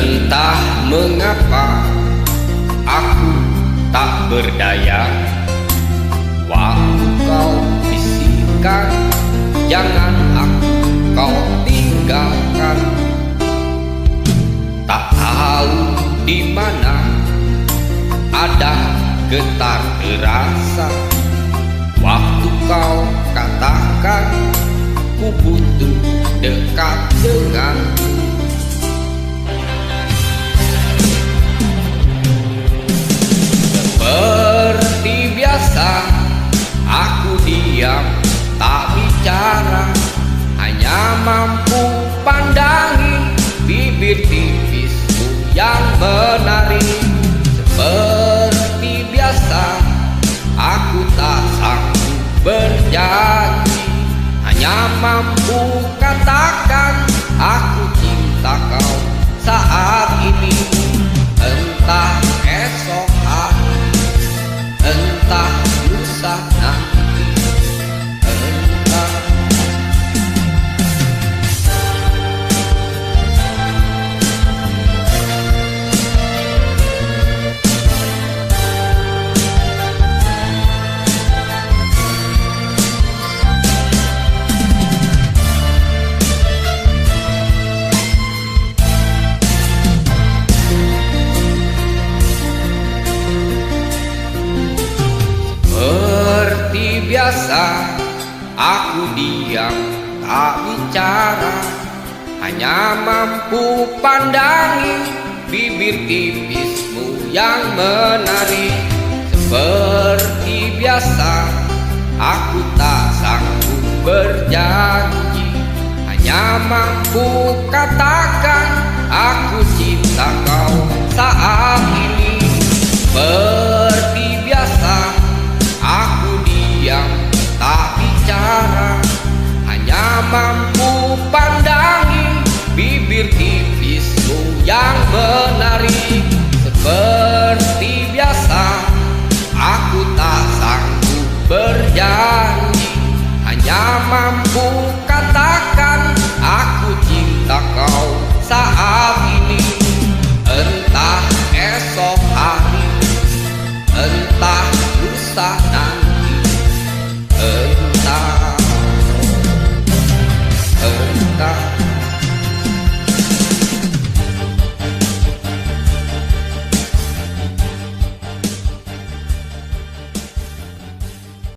Entah mengapa aku tak berdaya. Waktu kau bisikan jangan aku kau tinggalkan. Tak tahu di mana ada getar terasa. Waktu kau katakan ku butuh dekat denganmu. Seperti biasa aku diam tak bicara, hanya mampu pandangi bibir tipismu yang menari. Seperti biasa aku tak sanggup berjanji, hanya mampu katakan aku cinta kau saat ini. Entah esok hari, entah lusa nanti, entah. Seperti biasa aku diam tak bicara, hanya mampu pandangi bibir tipismu yang menari. Seperti biasa aku tak sanggup berjanji, hanya mampu katakan aku cinta kau saat ini. Seperti biasa aku diam tak bicara, hanya mampu pandangi bibir tipismu yang menari.